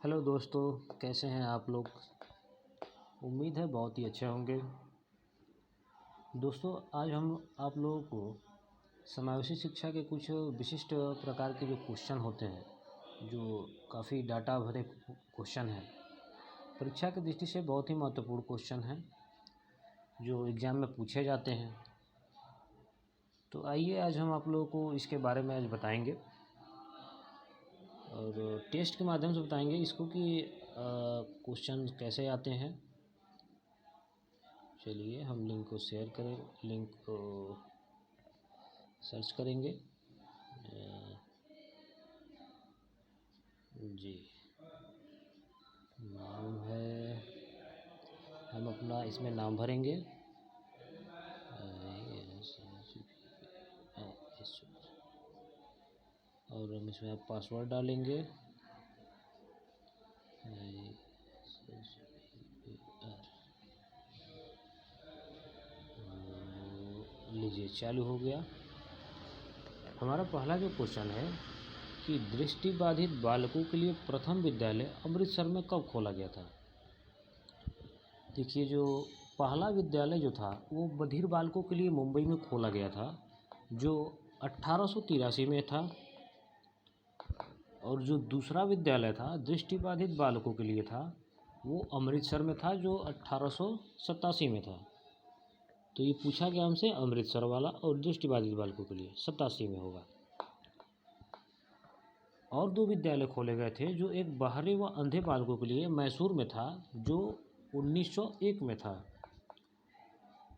Hello दोस्तों, कैसे हैं आप लोग। उम्मीद है बहुत ही अच्छे होंगे। दोस्तों, आज हम आप लोगों को समावेशी शिक्षा के कुछ विशिष्ट प्रकार के जो क्वेश्चन होते हैं, जो काफ़ी डाटा भरे क्वेश्चन हैं, परीक्षा की दृष्टि से बहुत ही महत्वपूर्ण क्वेश्चन हैं जो एग्ज़ाम में पूछे जाते हैं। तो आइए आज हम आप लोगों को इसके बारे में आज बताएंगे और टेस्ट के माध्यम से बताएंगे इसको कि क्वेश्चन कैसे आते हैं। चलिए हम लिंक को शेयर करें, लिंक को सर्च करेंगे। जी, नाम है, हम अपना इसमें नाम भरेंगे और हम इसमें आप पासवर्ड डालेंगे। लीजिए, चालू हो गया। हमारा पहला जो क्वेश्चन है कि दृष्टिबाधित बालकों के लिए प्रथम विद्यालय अमृतसर में कब खोला गया था। देखिए, जो पहला विद्यालय जो था वो बधिर बालकों के लिए मुंबई में खोला गया था, जो 1883 में था। और जो दूसरा विद्यालय था दृष्टिबाधित बालकों के लिए था, वो अमृतसर में था, जो 1887 में था। तो ये पूछा गया हमसे अमृतसर वाला, और दृष्टिबाधित बालकों के लिए 87 में होगा। और दो विद्यालय खोले गए थे, जो एक बहरे व अंधे बालकों के लिए मैसूर में था, जो 1901 में था।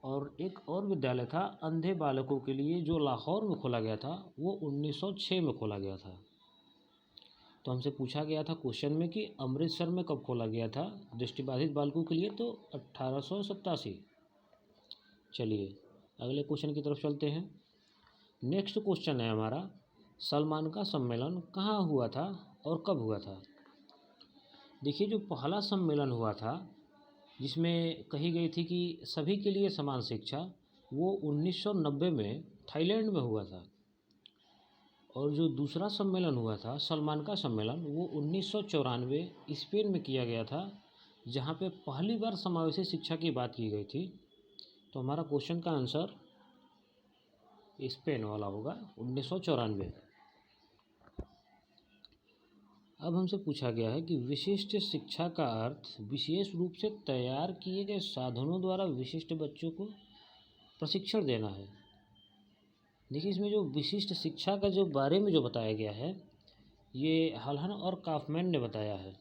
और एक और विद्यालय था अंधे बालकों के लिए जो लाहौर में खोला गया था, वो 1906 में खोला गया था। तो हमसे पूछा गया था क्वेश्चन में कि अमृतसर में कब खोला गया था दृष्टिबाधित बालकों के लिए, तो 1887। चलिए अगले क्वेश्चन की तरफ चलते हैं। नेक्स्ट क्वेश्चन है हमारा, सलमान का सम्मेलन कहाँ हुआ था और कब हुआ था। देखिए, जो पहला सम्मेलन हुआ था जिसमें कही गई थी कि सभी के लिए समान शिक्षा, वो 1990 में थाईलैंड में हुआ था। और जो दूसरा सम्मेलन हुआ था सलमान का सम्मेलन, वो 1994 स्पेन में किया गया था, जहाँ पे पहली बार समावेशी शिक्षा की बात की गई थी। तो हमारा क्वेश्चन का आंसर स्पेन वाला होगा, 1994। अब हमसे पूछा गया है कि विशिष्ट शिक्षा का अर्थ विशेष रूप से तैयार किए गए साधनों द्वारा विशिष्ट बच्चों को प्रशिक्षण देना है। देखिए, इसमें जो विशिष्ट शिक्षा का जो बारे में जो बताया गया है, ये हलहन और काफमैन ने बताया है।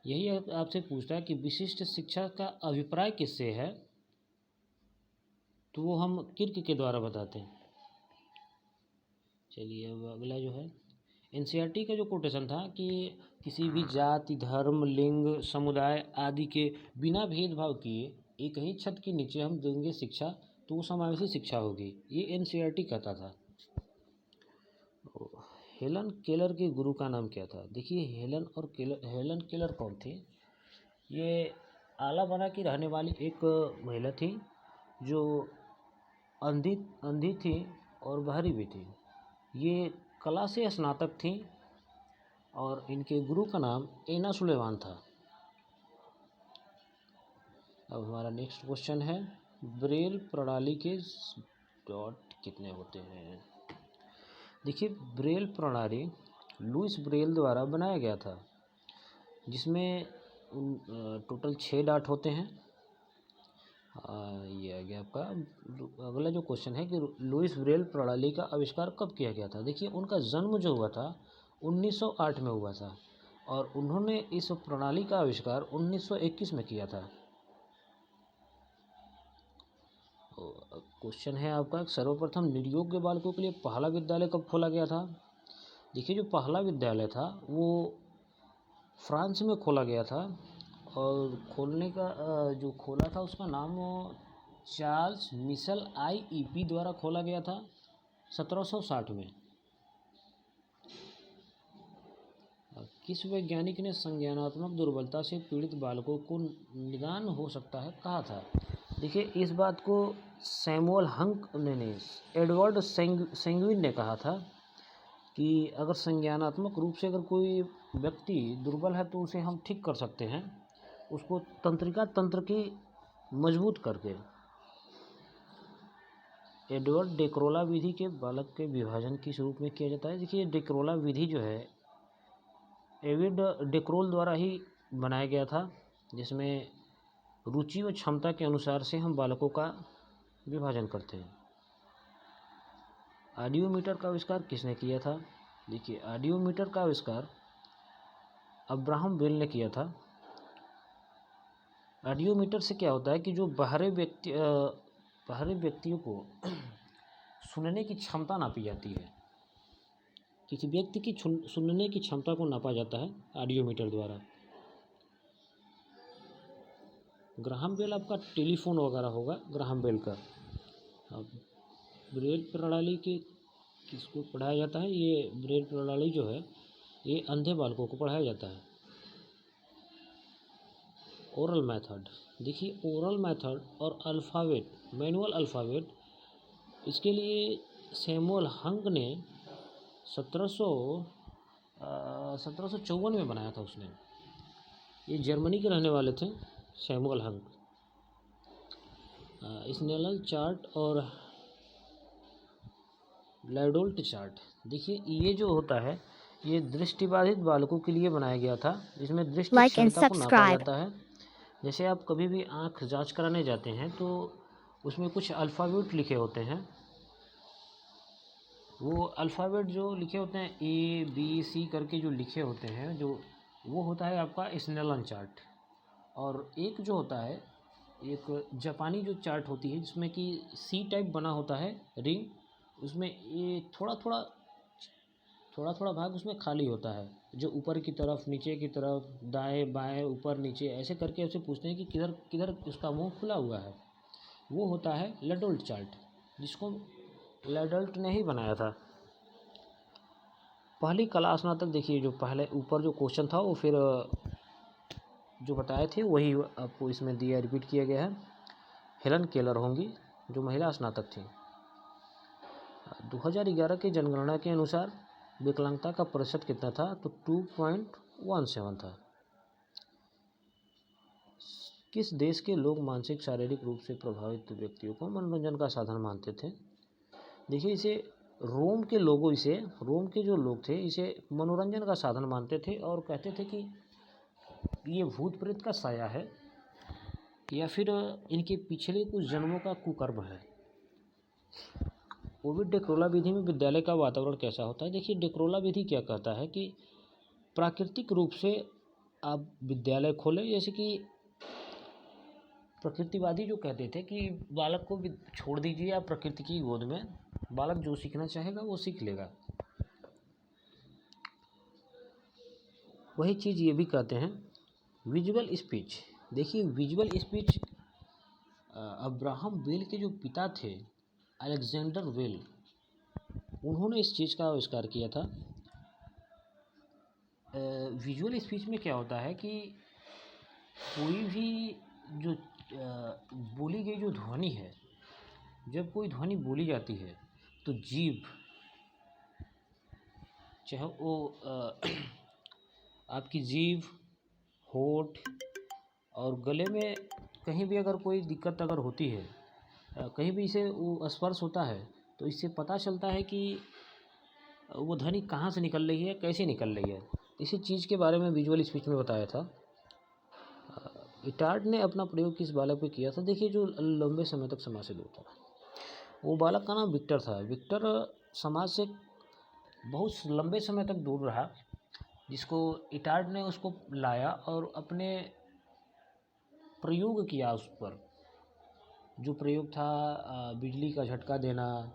यही आपसे पूछता है कि विशिष्ट शिक्षा का अभिप्राय किससे है, तो वो हम किर्क के द्वारा बताते हैं। चलिए अब अगला जो है, एनसीईआरटी का जो कोटेशन था कि किसी भी जाति, धर्म, लिंग, समुदाय आदि के बिना भेदभाव किए एक ही छत के नीचे हम देंगे शिक्षा, तो वो समावेशी शिक्षा होगी, ये एनसीईआरटी कहता था। हेलन केलर के गुरु का नाम क्या था। देखिए, हेलन केलर कौन थी। ये आलाबना की रहने वाली एक महिला थी, जो अंधी थी और बहरी भी थी। ये कला से स्नातक थी और इनके गुरु का नाम एना सुलेमान था। अब हमारा नेक्स्ट क्वेश्चन है, ब्रेल प्रणाली के डॉट कितने होते हैं। देखिए, ब्रेल प्रणाली लुईस ब्रेल द्वारा बनाया गया था, जिसमें टोटल 6 डॉट होते हैं। ये आ गया आपका। अगला जो क्वेश्चन है कि लुईस ब्रेल प्रणाली का आविष्कार कब किया गया था। देखिए, उनका जन्म जो हुआ था 1908 में हुआ था, और उन्होंने इस प्रणाली का आविष्कार 1921 में किया था। क्वेश्चन है आपका, सर्वप्रथम निर्योग्य बालकों के लिए पहला विद्यालय कब खोला गया था। देखिए, जो पहला विद्यालय था वो फ्रांस में खोला गया था, और खोलने का जो खोला था उसका नाम चार्ल्स मिशेल IEP द्वारा खोला गया था 1760 में। किस वैज्ञानिक ने संज्ञानात्मक दुर्बलता से पीड़ित बालकों को निदान हो सकता है कहा था। देखिए, इस बात को सैमुअल हंक ने एडवर्ड सेंगविन ने कहा था कि अगर संज्ञानात्मक रूप से अगर कोई व्यक्ति दुर्बल है तो उसे हम ठीक कर सकते हैं, उसको तंत्रिका तंत्र की मजबूत करके। एडवर्ड डेक्रोला विधि के बालक के विभाजन किस रूप में किया जाता है? देखिए, डेक्रोला विधि जो है एविड डेक्रोल द्वारा ही बनाया गया था, जिसमें रुचि व क्षमता के अनुसार से हम बालकों का विभाजन करते हैं। ऑडियोमीटर का आविष्कार किसने किया था? देखिए, ऑडियोमीटर का आविष्कार अब्राहम बेल ने किया था। ऑडियोमीटर से क्या होता है कि जो बाहरी व्यक्तियों को सुनने की क्षमता नापी जाती है। किसी व्यक्ति की सुनने की क्षमता को नापा जाता है ऑडियोमीटर द्वारा। ग्राहम बेल आपका टेलीफोन वगैरह होगा, ग्राहम बेल का। अब ब्रेल प्रणाली के किसको पढ़ाया जाता है? ये ब्रेल प्रणाली जो है ये अंधे बालकों को पढ़ाया जाता है। ओरल मेथड, देखिए ओरल मेथड और अल्फ़ाबेट, मैनुअल अल्फ़ाबेट, इसके लिए सैमुअल हंक ने 1754 में बनाया था उसने। ये जर्मनी के रहने वाले थे सैमुअल हंक। स्नेलन चार्ट और लैडोल्ट चार्ट, देखिए ये जो होता है ये दृष्टिबाधित बालकों के लिए बनाया गया था, जिसमें दृष्टि क्षमता को नापा जाता है। जैसे आप कभी भी आँख जांच कराने जाते हैं तो उसमें कुछ अल्फ़ाबेट लिखे होते हैं। वो अल्फ़ाबेट जो लिखे होते हैं ABC करके जो लिखे होते हैं, जो वो होता है आपका स्नेलन चार्ट। और एक जो होता है, एक जापानी जो चार्ट होती है जिसमें कि C टाइप बना होता है रिंग, उसमें ये थोड़ा थोड़ा भाग उसमें खाली होता है, जो ऊपर की तरफ, नीचे की तरफ, दाएं बाएं, ऊपर नीचे ऐसे करके उसे पूछते हैं कि किधर किधर उसका मुंह खुला हुआ है। वो होता है लैडोल्ट चार्ट, जिसको लैडोल्ट ने ही बनाया था। पहली कला स्नातक, देखिए जो पहले ऊपर जो क्वेश्चन था वो फिर जो बताए थे वही आपको इसमें दिया, रिपीट किया गया है। हेलन केलर होंगी जो महिला स्नातक थी। 2011 की जनगणना के अनुसार विकलांगता का प्रतिशत कितना था? तो 2.17 था। किस देश के लोग मानसिक शारीरिक रूप से प्रभावित व्यक्तियों को मनोरंजन का साधन मानते थे? देखिए, इसे रोम के जो लोग थे इसे मनोरंजन का साधन मानते थे और कहते थे कि ये भूत प्रेत का साया है या फिर इनके पिछले कुछ जन्मों का कुकर्म है। ओविड डेक्रोला विधि में विद्यालय का वातावरण कैसा होता है? देखिए, डेक्रोला विधि क्या कहता है कि प्राकृतिक रूप से आप विद्यालय खोलें। जैसे कि प्रकृतिवादी जो कहते थे कि बालक को छोड़ दीजिए आप प्रकृति की गोद में, बालक जो सीखना चाहेगा वो सीख लेगा। वही चीज़ ये भी कहते हैं। विजुअल स्पीच, देखिए विजुअल स्पीच अब्राहम बेल के जो पिता थे अलेक्जेंडर बेल, उन्होंने इस चीज़ का आविष्कार किया था। विजुअल स्पीच में क्या होता है कि कोई भी जो बोली गई जो ध्वनि है, जब कोई ध्वनि बोली जाती है तो जीभ, चाहे वो आपकी जीभ, होठ और गले में कहीं भी अगर कोई दिक्कत अगर होती है, कहीं भी इसे वो स्पर्श होता है तो इससे पता चलता है कि वो ध्वनि कहाँ से निकल रही है, कैसे निकल रही है। इसी चीज़ के बारे में विजुअल स्पीच में बताया था। इटार्ड ने अपना प्रयोग किस बालक पे किया था? देखिए, जो लंबे समय तक समाज से दूर था, वो बालक का नाम विक्टर था। विक्टर समाज से बहुत लंबे समय तक दूर रहा, जिसको इटार्ड ने उसको लाया और अपने प्रयोग किया उस पर। जो प्रयोग था बिजली का झटका देना,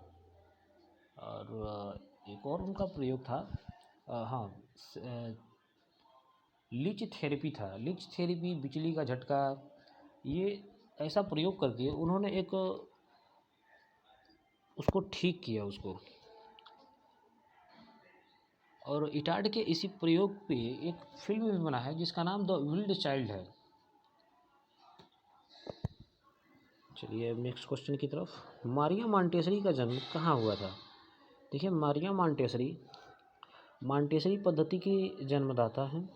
और एक और उनका प्रयोग था लिच थेरेपी था। लिच थेरेपी, बिजली का झटका, ये ऐसा प्रयोग करके उन्होंने एक उसको ठीक किया उसको। और इटार्ड के इसी प्रयोग पे एक फिल्म भी बना है जिसका नाम द विल्ड चाइल्ड है। चलिए अब नेक्स्ट क्वेश्चन की तरफ। मारिया मॉन्टेसरी का जन्म कहाँ हुआ था? देखिए, मारिया मॉन्टेसरी मॉन्टेसरी पद्धति की जन्मदाता हैं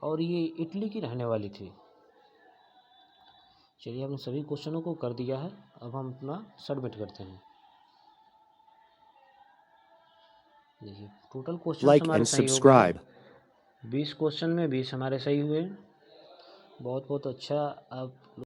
और ये इटली की रहने वाली थी। चलिए, हमने सभी क्वेश्चनों को कर दिया है, अब हम अपना सबमिट करते हैं। देखिए, टोटल क्वेश्चन Like हमारे and सही हो गए हैं। subscribe. 20 क्वेश्चन में 20 हमारे सही हुए। बहुत बहुत अच्छा आप